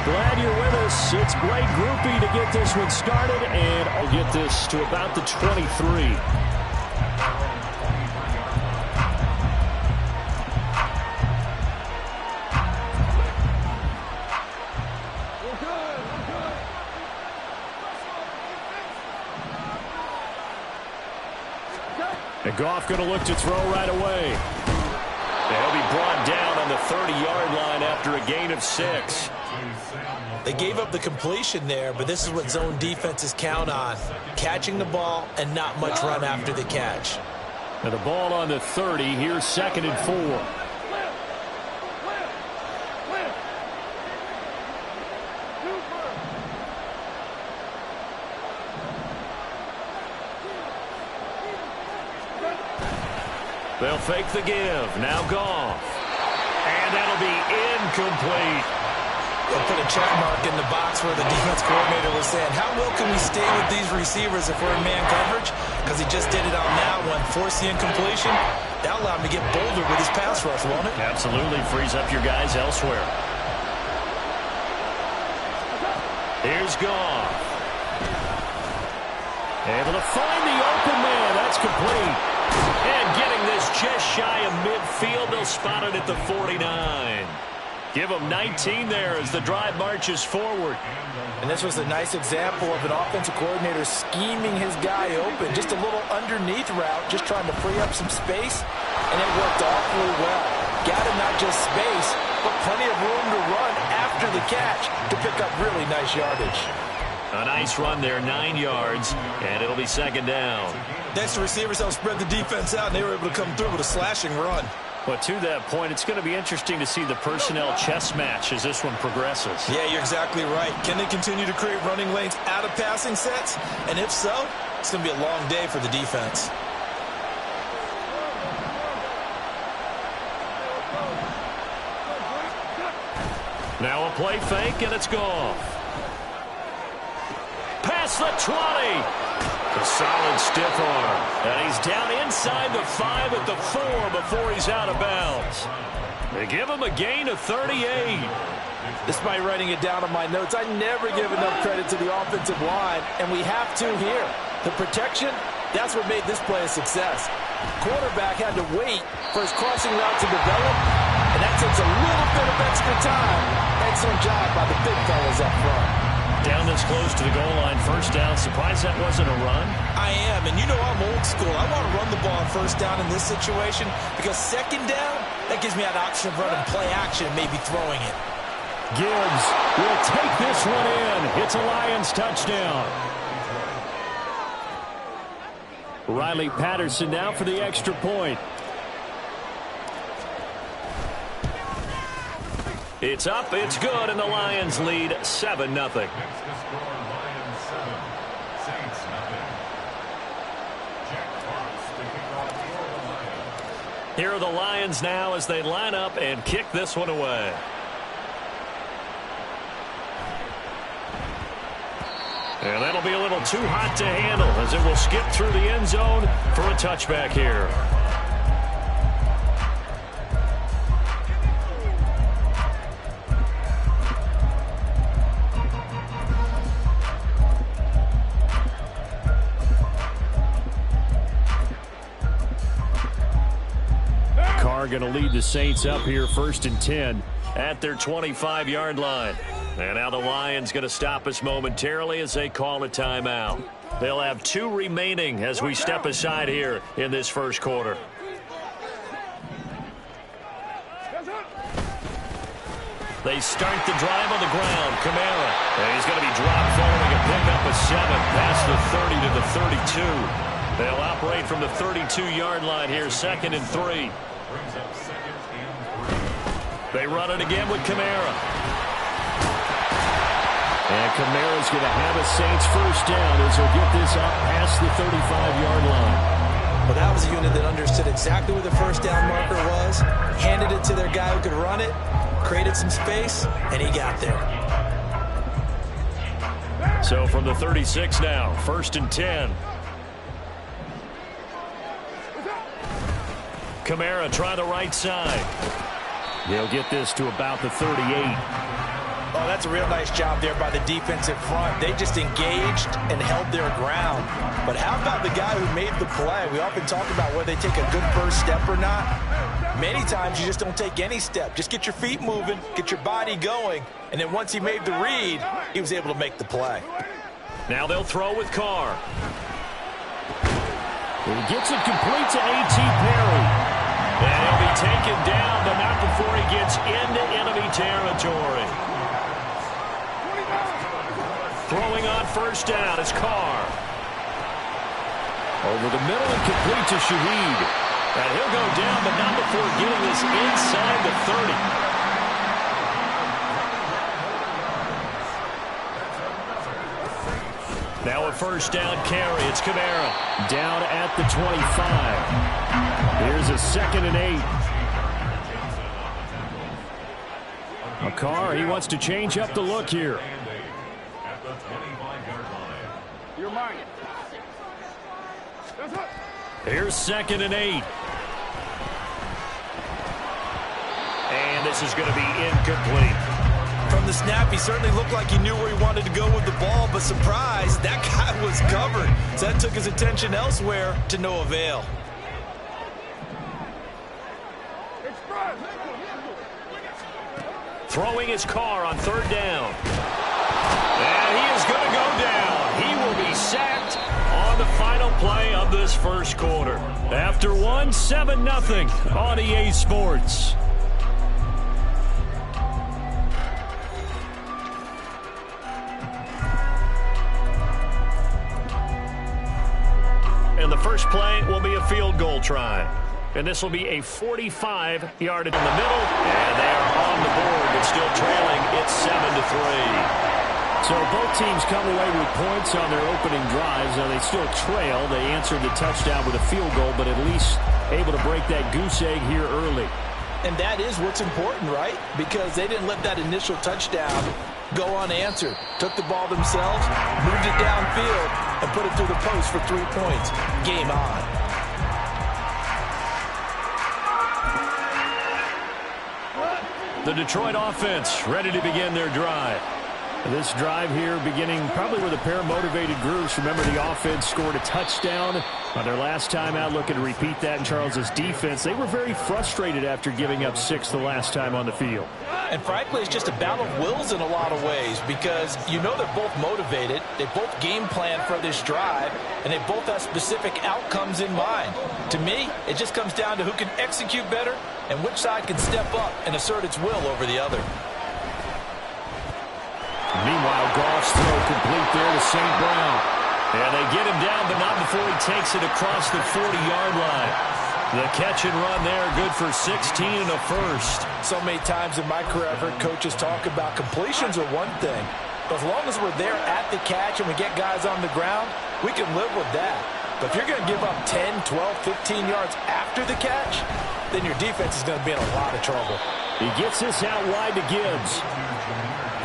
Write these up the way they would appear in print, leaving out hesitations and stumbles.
Glad you're with us. It's Blake Groupie to get this one started, and I'll get this to about the 23. And Goff going to look to throw right away. And he'll be brought down on the 30-yard line after a gain of 6. They gave up the completion there, but this is what zone defenses count on. Catching the ball and not much run after the catch. And the ball on the 30. Here's 2nd and 4. They'll fake the give. Now Goff. And that'll be incomplete. They'll put a check mark in the box where the defense coordinator was saying, how well can we stay with these receivers if we're in man coverage? Because he just did it on that one. Force the incompletion. That'll allow him to get bolder with his pass rush, won't it? Absolutely. Frees up your guys elsewhere. Here's Goff. Able to find the open man. That's complete. And getting this just shy of midfield, they'll spot it at the 49. Give them 19 there as the drive marches forward. And this was a nice example of an offensive coordinator scheming his guy open. Just a little underneath route, just trying to free up some space. And it worked awfully well. Got him not just space, but plenty of room to run after the catch to pick up really nice yardage. A nice run there, 9 yards, and it'll be 2nd down. Next, the receivers helped spread the defense out, and they were able to come through with a slashing run. But to that point, it's going to be interesting to see the personnel chess match as this one progresses. Yeah, you're exactly right. Can they continue to create running lanes out of passing sets? And if so, it's going to be a long day for the defense. Now a play fake, and it's Goff. Past the 20. A solid stiff arm. And he's down inside the 5 at the 4 before he's out of bounds. They give him a gain of 38. Despite writing it down on my notes, I never give enough credit to the offensive line, and we have to here. The protection, that's what made this play a success. Quarterback had to wait for his crossing route to develop, and that takes a little bit of extra time. Excellent job by the big fellas up front. Down this close to the goal line, 1st down. Surprised that wasn't a run? I am, and you know I'm old school. I want to run the ball on 1st down in this situation because 2nd down, that gives me an option of running play action and maybe throwing it. Gibbs will take this one in. It's a Lions touchdown. Riley Patterson now for the extra point. It's up, it's good, and the Lions lead 7-0. Here are the Lions now as they line up and kick this one away. And that'll be a little too hot to handle as it will skip through the end zone for a touchback here. Going to lead the Saints up here 1st and 10 at their 25-yard line. And now the Lions going to stop us momentarily as they call a timeout. They'll have 2 remaining as we step aside here in this 1st quarter. They start the drive on the ground. Kamara. And he's going to be dropped following a pickup of 7 past the 30 to the 32. They'll operate from the 32-yard line here, 2nd and 3. They run it again with Kamara. And Kamara's going to have a Saints 1st down as he'll get this up past the 35-yard line. Well, that was a unit that understood exactly where the 1st down marker was, handed it to their guy who could run it, created some space, and he got there. So from the 36 now, 1st and 10. Kamara try the right side. They'll get this to about the 38. Oh, that's a real nice job there by the defensive front. They just engaged and held their ground. But how about the guy who made the play? We often talk about whether they take a good first step or not. Many times you just don't take any step. Just get your feet moving, get your body going, and then once he made the read, he was able to make the play. Now they'll throw with Carr. He gets it complete to A.T. Perry. And he'll be taken down, but not before he gets into enemy territory. Throwing on first down is Carr. Over the middle and complete to Shaheed. And he'll go down, but not before getting this inside the 30. Now a first down carry. It's Kamara. Down at the 25. Here's a 2nd and 8. Carr, he wants to change up the look here. Here's 2nd and 8. And this is going to be incomplete. From the snap, he certainly looked like he knew where he wanted to go with the ball, but surprise, that guy was covered. So that took his attention elsewhere to no avail. Throwing his Carr on 3rd down. And he is going to go down. He will be sacked on the final play of this first quarter. After 7-0 on EA Sports. And the first play will be a field goal try. And this will be a 45-yard in the middle. And they are on the board, but still trailing. It's 7-3. So both teams come away with points on their opening drives. Now they still trail. They answered the touchdown with a field goal, but at least able to break that goose egg here early. And that is what's important, right? Because they didn't let that initial touchdown go unanswered. Took the ball themselves, moved it downfield, and put it through the post for 3 points. Game on. The Detroit offense ready to begin their drive. This drive here beginning probably with a pair of motivated groups. Remember, the offense scored a touchdown on their last time out. Looking to repeat that in Charles's defense. They were very frustrated after giving up 6 the last time on the field. And frankly, it's just a battle of wills in a lot of ways because you know they're both motivated. They both game plan for this drive, and they both have specific outcomes in mind. To me, it just comes down to who can execute better and which side can step up and assert its will over the other. Meanwhile, Goff's throw complete there to St. Brown. And they get him down, but not before he takes it across the 40-yard line. The catch and run there, good for 16 and a first. So many times in my career, I've heard coaches talk about completions are one thing. But as long as we're there at the catch and we get guys on the ground, we can live with that. But if you're going to give up 10, 12, 15 yards after the catch, then your defense is going to be in a lot of trouble. He gets this out wide to Gibbs.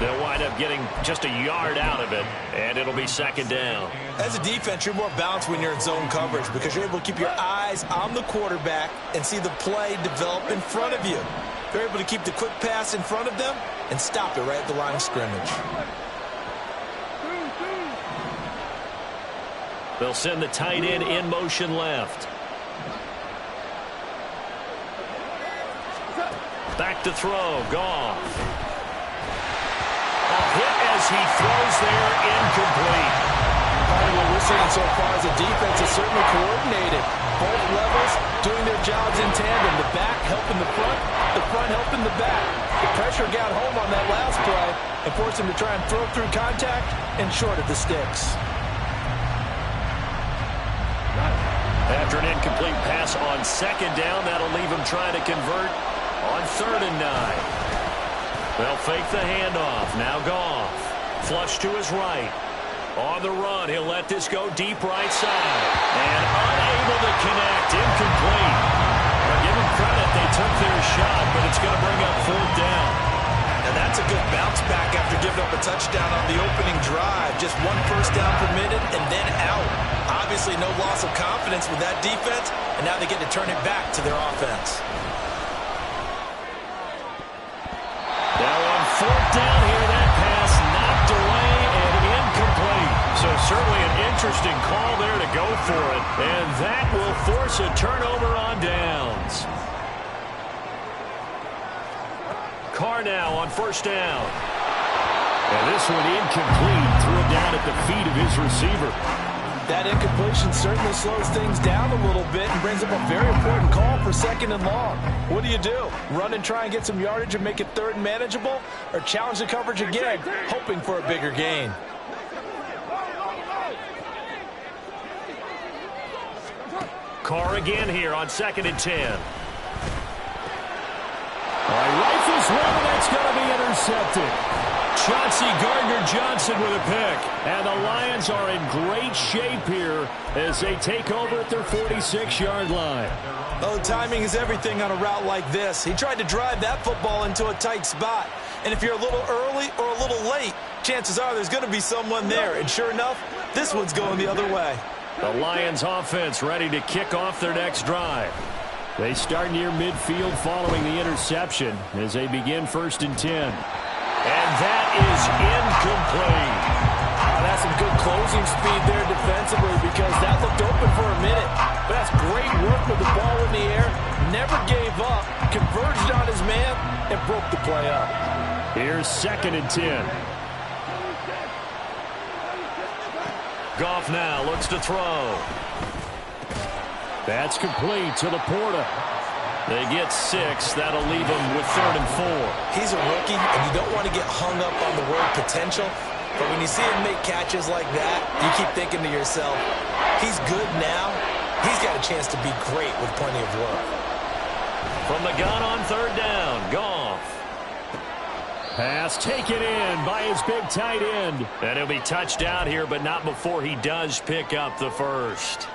They'll wind up getting just a yard out of it, and it'll be 2nd down. As a defense, you're more balanced when you're in zone coverage because you're able to keep your eyes on the quarterback and see the play develop in front of you. They're able to keep the quick pass in front of them and stop it right at the line of scrimmage. They'll send the tight end in motion left. Back to throw, Goff. Hit as he throws there, incomplete. Part of what we're seeing so far as a defense is certainly coordinated. Both levels doing their jobs in tandem. The back helping the front helping the back. The pressure got home on that last play and forced him to try and throw through contact and short of the sticks. After an incomplete pass on 2nd down, that'll leave him trying to convert on 3rd and 9. They'll fake the handoff. Now Goff. Flush to his right. On the run, he'll let this go deep right side. And unable to connect. Incomplete. Well, give them credit. They took their shot, but it's going to bring up 4th down. And that's a good bounce back after giving up a touchdown on the opening drive. Just 1 first down permitted and then out. Obviously no loss of confidence with that defense, and now they get to turn it back to their offense. Now on 4th down here, Certainly an interesting call there to go for it. And that will force a turnover on downs. Carr now on first down. And this one incomplete. Threw it down at the feet of his receiver. That incompletion certainly slows things down a little bit and brings up a very important call for second and long. What do you do? Run and try and get some yardage and make it third and manageable? Or challenge the coverage again, hoping for a bigger gain? Carr again here on 2nd and 10. Rifles one, and that's going to be intercepted. Chauncey Gardner-Johnson with a pick. And the Lions are in great shape here as they take over at their 46-yard line. Oh, timing is everything on a route like this. He tried to drive that football into a tight spot. And if you're a little early or a little late, chances are there's going to be someone there. And sure enough, this one's going the other way. The Lions offense ready to kick off their next drive. They start near midfield following the interception as they begin 1st and 10. And that is incomplete. That's some good closing speed there defensively because that looked open for a minute. But that's great work with the ball in the air. Never gave up, converged on his man, and broke the play up. Here's 2nd and 10. Goff now looks to throw. That's complete to Laporta. They get 6. That'll leave them with 3rd and 4. He's a rookie, and you don't want to get hung up on the word potential. But when you see him make catches like that, you keep thinking to yourself, he's good now. He's got a chance to be great with plenty of work. From the gun on 3rd down, Goff. Pass taken in by his big tight end. And he'll be touched out here, but not before he does pick up the first.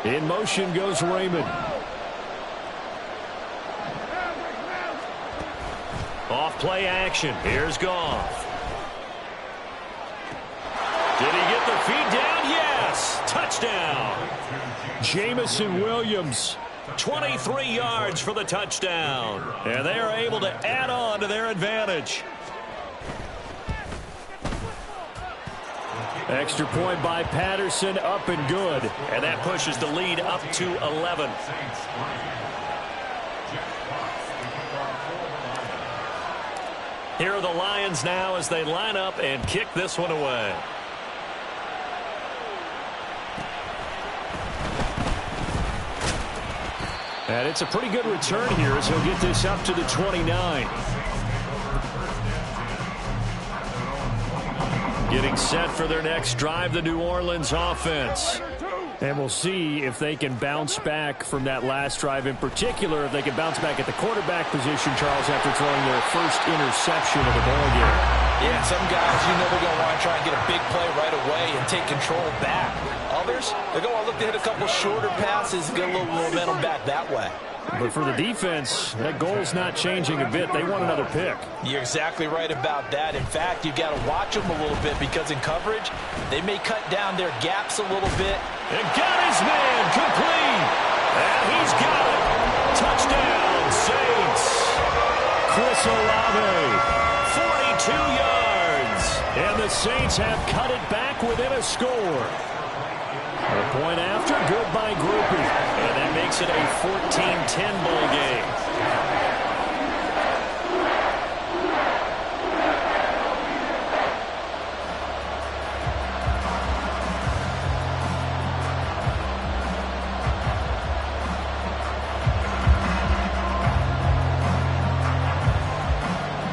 In motion goes Raymond. Off play action. Here's Goff. Did he get the feed down? Yes. Touchdown. Jamison Williams. 23 yards for the touchdown. And they are able to add on to their advantage. Extra point by Patterson, up and good. And that pushes the lead up to 11. Here are the Lions now as they line up and kick this one away. And it's a pretty good return here as he'll get this up to the 29. Getting set for their next drive, the New Orleans offense. And we'll see if they can bounce back from that last drive, in particular if they can bounce back at the quarterback position, Charles, after throwing their first interception of the ballgame. Yeah, some guys, they're going to want to try and get a big play right away and take control back. Others, they're going to look to hit a couple shorter passes and get a little momentum back that way. But for the defense, that goal's not changing a bit. They want another pick. You're exactly right about that. In fact, you've got to watch them a little bit because in coverage, they may cut down their gaps a little bit. And got his man complete. And he's got it. Touchdown, Saints. Chris Olave. 42 yards. And the Saints have cut it back within a score. A point after, good by Groupie. And that makes it a 14-10 ball game.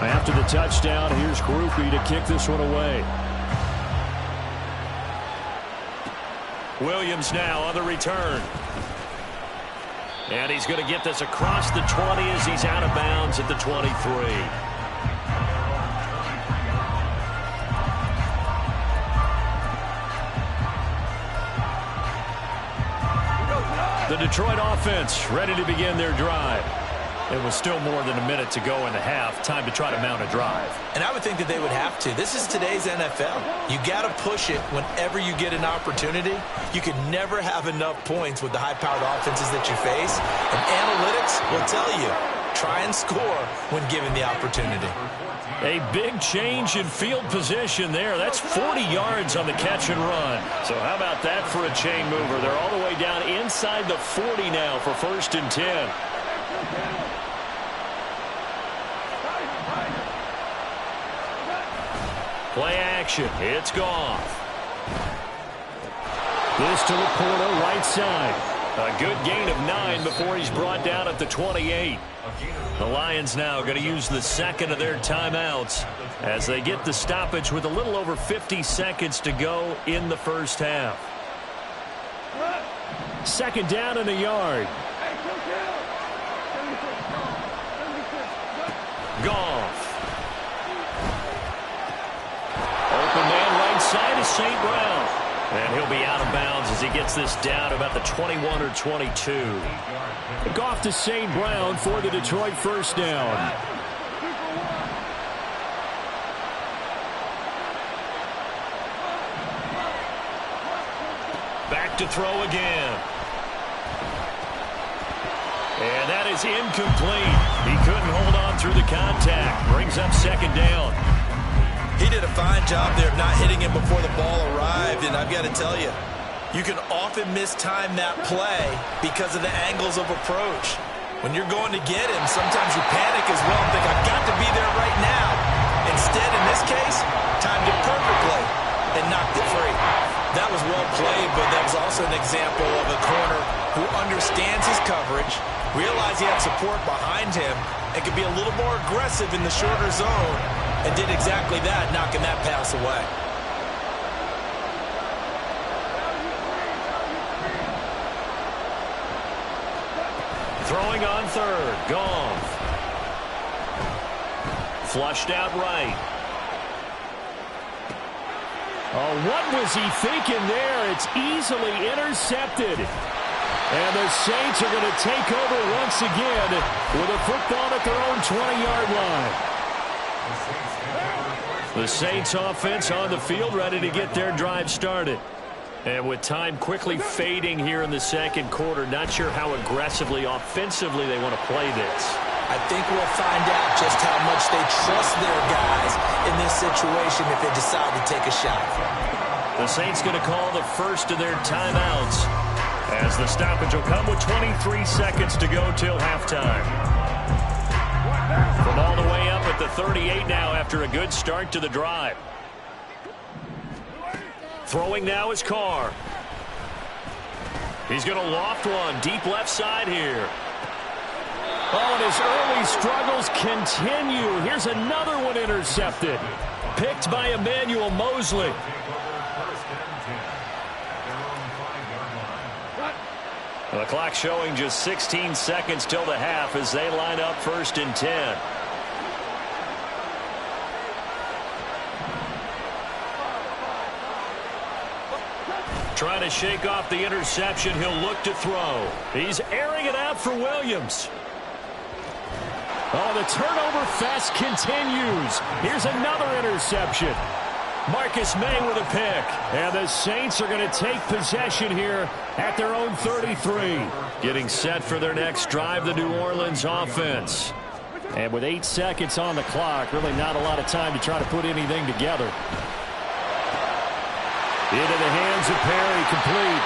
After the touchdown, here's Groupie to kick this one away. Williams now on the return. And he's going to get this across the 20 as he's out of bounds at the 23. The Detroit offense ready to begin their drive. And with still more than a minute to go in the half, time to try to mount a drive. And I would think that they would have to. This is today's NFL. You got to push it whenever you get an opportunity. You can never have enough points with the high-powered offenses that you face. And analytics will tell you, try and score when given the opportunity. A big change in field position there. That's 40 yards on the catch and run. So how about that for a chain mover? They're all the way down inside the 40 now for 1st and 10. Play action. It's Goff. This to Laporta, right side. A good gain of 9 before he's brought down at the 28. The Lions now going to use the second of their timeouts as they get the stoppage with a little over 50 seconds to go in the first half. 2nd down and a yard. Goff. Open man right side is St. Brown. And he'll be out of bounds as he gets this down about the 21 or 22. Goff to St. Brown for the Detroit first down. Back to throw again. And that is incomplete. He couldn't hold on through the contact. Brings up 2nd down. He did a fine job there of not hitting him before the ball arrived, and I've got to tell you, you can often mistime that play because of the angles of approach. When you're going to get him, sometimes you panic as well and think, I've got to be there right now. Instead, in this case, timed it perfectly and knocked it free. That was well played, but that was also an example of a corner who understands his coverage, realized he had support behind him, and could be a little more aggressive in the shorter zone, and did exactly that, knocking that pass away. Throwing on 3rd. Goff. Flushed out right. Oh, what was he thinking there? It's easily intercepted. And the Saints are going to take over once again with a football at their own 20-yard line. The Saints offense on the field ready to get their drive started. And with time quickly fading here in the 2nd quarter, not sure how aggressively, offensively they want to play this. I think we'll find out just how much they trust their guys in this situation if they decide to take a shot. The Saints going to call the first of their timeouts as the stoppage will come with 23 seconds to go till halftime. From all the way up at the 38 now after a good start to the drive. Throwing now is Carr. He's going to loft one deep left side here. Oh, and his early struggles continue. Here's another one intercepted. Picked by Emmanuel Mosley. The clock showing just 16 seconds till the half as they line up 1st and 10. Trying to shake off the interception. He'll look to throw. He's airing it out for Williams. Oh, the turnover fest continues. Here's another interception. Marcus May with a pick. And the Saints are going to take possession here at their own 33. Getting set for their next drive, the New Orleans offense. And with 8 seconds on the clock, really not a lot of time to try to put anything together. Into the hands of Perry, complete.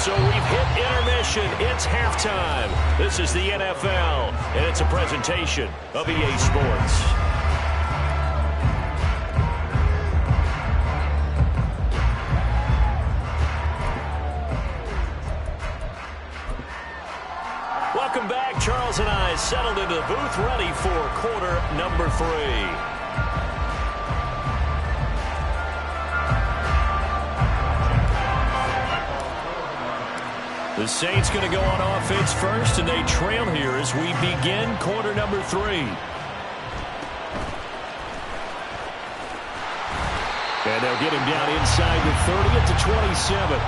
So we've hit intermission. It's halftime. This is the NFL, and it's a presentation of EA Sports. Welcome back. Charles and I settled into the booth, ready for quarter number 3. The Saints going to go on offense first, and they trail here as we begin quarter number 3. And they'll get him down inside the 30 at the 27.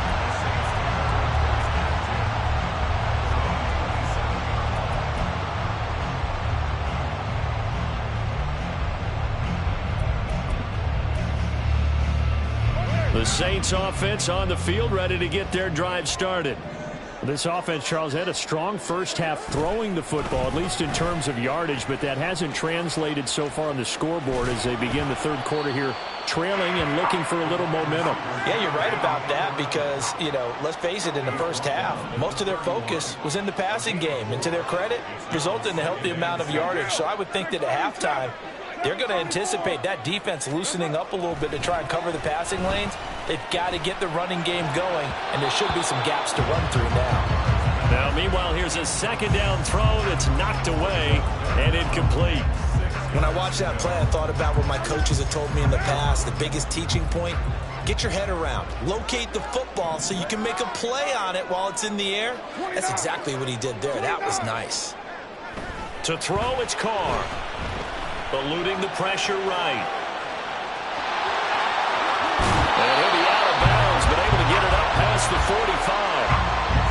The Saints offense on the field, ready to get their drive started. This offense, Charles, had a strong first half throwing the football, at least in terms of yardage, but that hasn't translated so far on the scoreboard as they begin the third quarter here, trailing and looking for a little momentum. Yeah, you're right about that because, let's face it, in the first half, most of their focus was in the passing game. And to their credit, resulted in a healthy amount of yardage. So I would think that at halftime, they're going to anticipate that defense loosening up a little bit to try and cover the passing lanes. They've got to get the running game going, and there should be some gaps to run through now. Now, meanwhile, here's a second down throw that's knocked away and incomplete. When I watched that play, I thought about what my coaches have told me in the past. The biggest teaching point, get your head around. Locate the football so you can make a play on it while it's in the air. That's exactly what he did there. That was nice. To throw, it's Carr. Eluding the pressure right. And he'll be out of bounds, but able to get it up past the 45.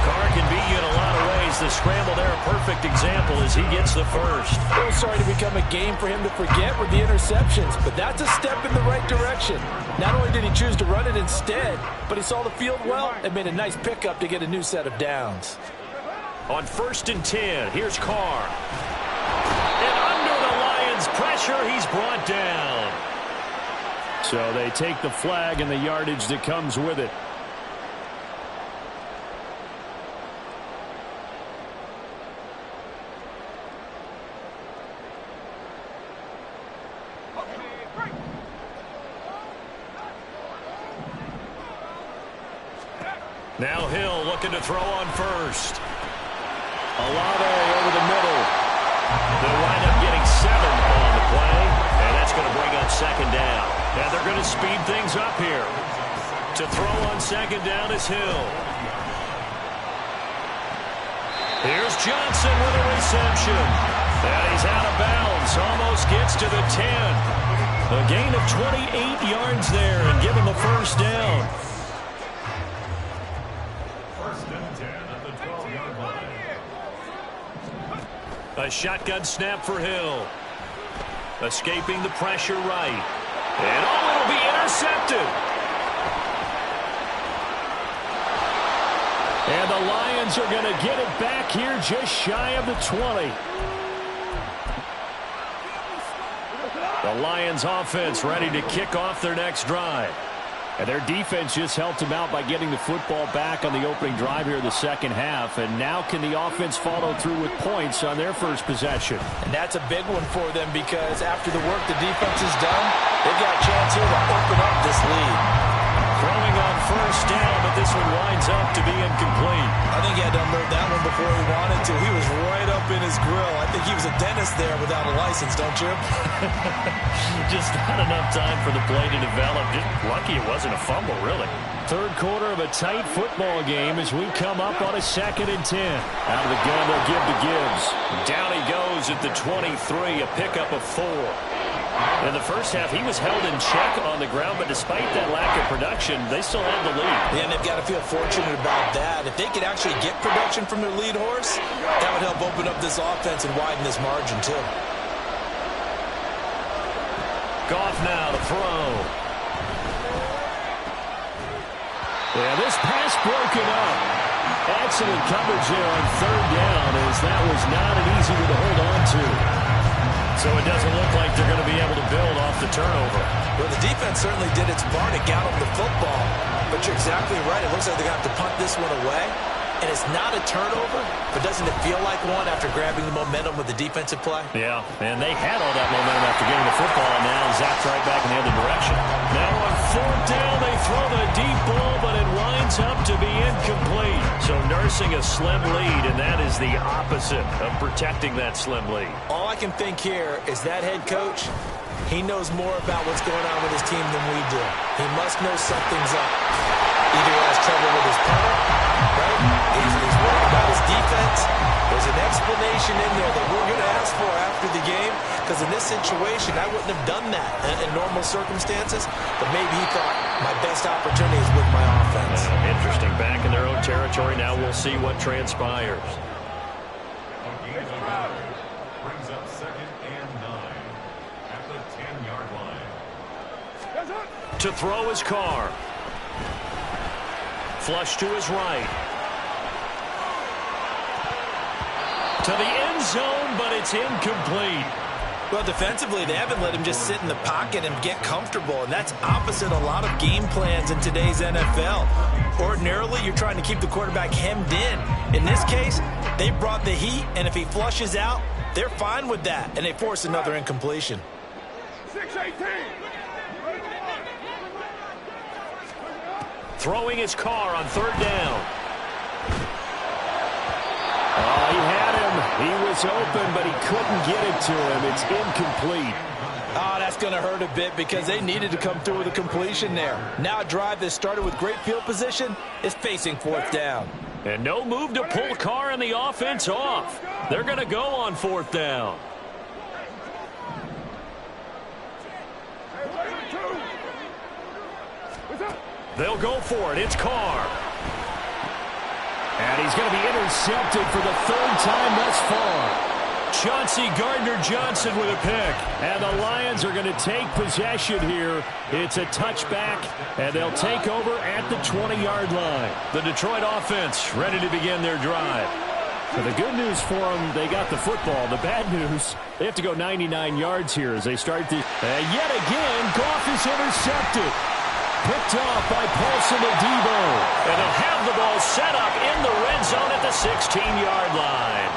Carr can beat you in a lot of ways. The scramble there, a perfect example as he gets the first. A little sorry to become a game for him to forget with the interceptions, but that's a step in the right direction. Not only did he choose to run it instead, but he saw the field well and made a nice pickup to get a new set of downs. On 1st and 10, here's Carr. And under the Lions' pressure, he's brought down. So they take the flag and the yardage that comes with it. Now Hill looking to throw on first. Olave over the middle. They'll wind up getting 7 on the play, and that's going to bring up second down. Now they're going to speed things up here. To throw on second down is Hill. Here's Johnson with a reception. And he's out of bounds. Almost gets to the 10. A gain of 28 yards there and give him the first down. A shotgun snap for Hill. Escaping the pressure right. And it'll be intercepted. And the Lions are going to get it back here just shy of the 20. The Lions offense ready to kick off their next drive. And their defense just helped them out by getting the football back on the opening drive here in the second half. And now can the offense follow through with points on their first possession? And that's a big one for them because after the work the defense has done, they've got a chance here to open up this lead. Throwing on first down, but this one winds up to be incomplete. I think he had to unload that one before he wanted to. He was right up in his grill. I think he was a dentist there without a license, don't you? Just not enough time for the play to develop. Just lucky it wasn't a fumble, really. Third quarter of a tight football game as we come up on a 2nd and 10. Out of the gun, they'll give to Gibbs. Down he goes at the 23, a pickup of 4. In the first half, he was held in check on the ground, but despite that lack of production, they still have the lead. Yeah, and they've got to feel fortunate about that. If they could actually get production from their lead horse, that would help open up this offense and widen this margin, too. Goff now to throw. Yeah, this pass broken up. Excellent coverage there on 3rd down as that was not an easy one to hold on to. So it doesn't look like they're going to be able to build off the turnover. Well, the defense certainly did its part to gallop the football. But you're exactly right. It looks like they're going to have to punt this one away. And it's not a turnover, but doesn't it feel like one after grabbing the momentum with the defensive play? Yeah, and they had all that momentum after getting the football, and now zapped right back in the other direction. Now on 4th down, they throw the deep ball, but it winds up to be incomplete. So nursing a slim lead, and that is the opposite of protecting that slim lead. All I can think here is that head coach, he knows more about what's going on with his team than we do. He must know something's up. Either he has trouble with his punter, right? He's worried about his defense. There's an explanation in there that we're going to ask for after the game, because in this situation, I wouldn't have done that in normal circumstances, but maybe he thought my best opportunity is with my offense. Interesting. Back in their own territory. Now we'll see what transpires. Brings up 2nd and 9 at the 10-yard line. To throw his Carr. flush to his right. To the end zone, but it's incomplete. Well, defensively, they haven't let him just sit in the pocket and get comfortable, and that's opposite a lot of game plans in today's NFL. Ordinarily, you're trying to keep the quarterback hemmed in. In this case, they brought the heat, and if he flushes out, they're fine with that, and they force another incompletion. 6-18. Throwing his car on third down. Oh, he had him. He was open, but he couldn't get it to him. It's incomplete. Oh, that's going to hurt a bit because they needed to come through with a completion there. Now a drive that started with great field position is facing fourth down. And no move to pull Carr and the offense off. They're going to go on fourth down. They'll go for it. It's Carr. And he's going to be intercepted for the third time thus far. Chauncey Gardner-Johnson with a pick. And the Lions are going to take possession here. It's a touchback, and they'll take over at the 20-yard line. The Detroit offense ready to begin their drive. So the good news for them, they got the football. The bad news, they have to go 99 yards here as they start the... And yet again, Goff is intercepted. Picked off by Paulson Adebo. And they'll have the ball set up in the red zone at the 16-yard line.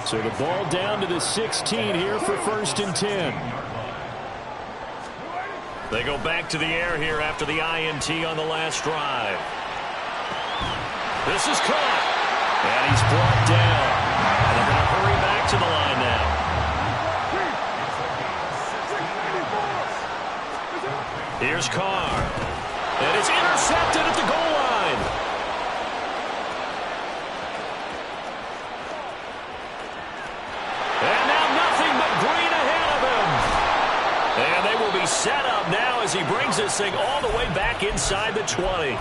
So the ball down to the 16 here for 1st and 10. They go back to the air here after the INT on the last drive. This is caught. And he's brought down. And they're going to hurry back to the line now. Here's Carr. And it's intercepted at the goal line. And now nothing but green ahead of him. And they will be set up now as he brings this thing all the way back inside the 20.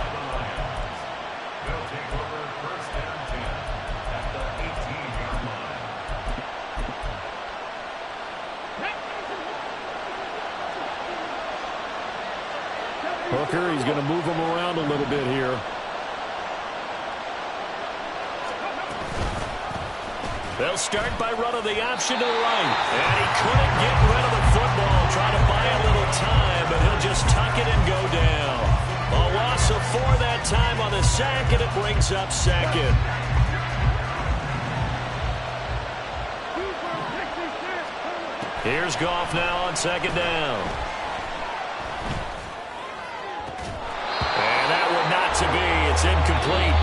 Hooker, he's going to move him around a little bit here. They'll start by running the option to the right. And he couldn't get rid of the football. Trying to buy a little time, but he'll just tuck it and go down. A loss of 4 that time on the sack, and it brings up second. Here's Goff now on second down. And that one not to be. It's incomplete.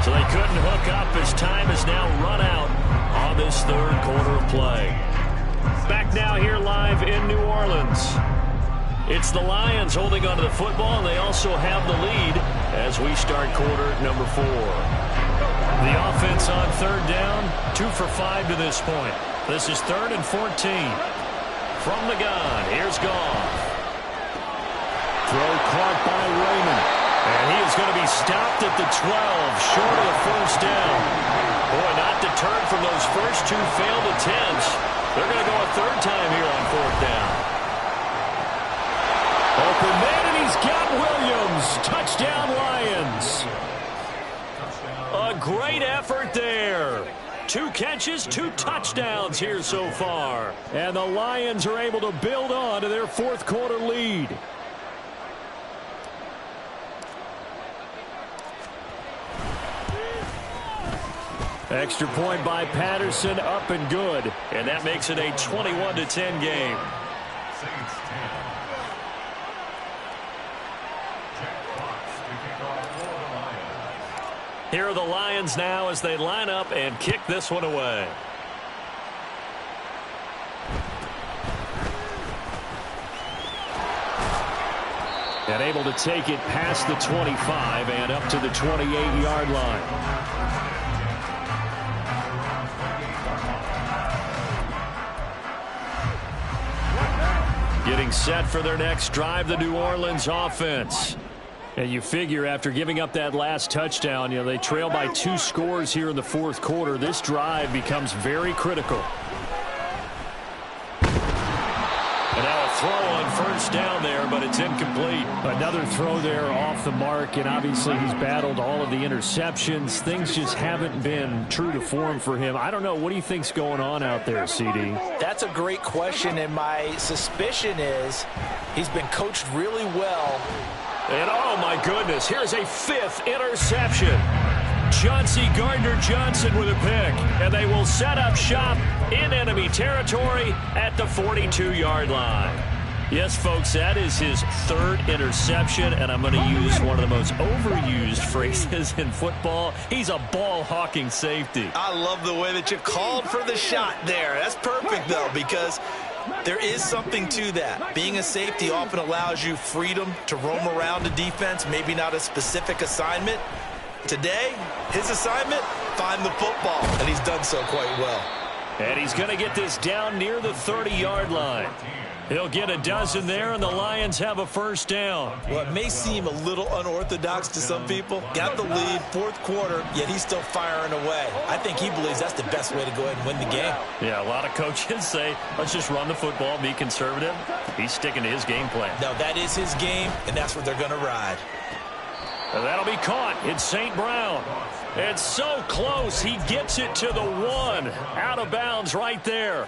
So they couldn't hook up as time is now run out on this third quarter of play. Back now here live in New Orleans. It's the Lions holding onto the football, and they also have the lead as we start quarter number 4. The offense on third down, 2 for 5 to this point. This is 3rd and 14. From the gun, here's Goff. Throw caught by Raymond. And he is going to be stopped at the 12, short of the first down. Boy, not deterred from those first 2 failed attempts. They're going to go a third time here on fourth down. Open man, and he's got Williams. Touchdown, Lions. A great effort there. 2 catches, 2 touchdowns here so far. And the Lions are able to build on to their fourth quarter lead. Extra point by Patterson, up and good. And that makes it a 21-10 game. Saints 10. Jack Fox to kick off for the Lions. Here are the Lions now as they line up and kick this one away. And able to take it past the 25 and up to the 28-yard line. Getting set for their next drive, the New Orleans offense. And you figure after giving up that last touchdown, you know, they trail by 2 scores here in the fourth quarter. This drive becomes very critical. And now a throw on first down there, but it's It's incomplete. Another throw there off the mark, and obviously he's battled all of the interceptions. Things just haven't been true to form for him. I don't know. What do you think's going on out there, CD? That's a great question, and my suspicion is he's been coached really well. And oh my goodness, here's a 5th interception. Chauncey Gardner-Johnson with a pick, and they will set up shop in enemy territory at the 42-yard line. Yes, folks, that is his 3rd interception, and I'm going to use one of the most overused phrases in football. He's a ball-hawking safety. I love the way that you called for the shot there. That's perfect, though, because there is something to that. Being a safety often allows you freedom to roam around the defense, maybe not a specific assignment. Today, his assignment, find the football, and he's done so quite well. And he's going to get this down near the 30-yard line. He'll get a dozen there, and the Lions have a first down. Well, it may seem a little unorthodox to some people. Got the lead, 4th quarter, yet he's still firing away. I think he believes that's the best way to go ahead and win the game. Yeah, a lot of coaches say, let's just run the football, be conservative. He's sticking to his game plan. No, that is his game, and that's what they're going to ride. And that'll be caught. It's St. Brown. It's so close. He gets it to the 1. Out of bounds right there.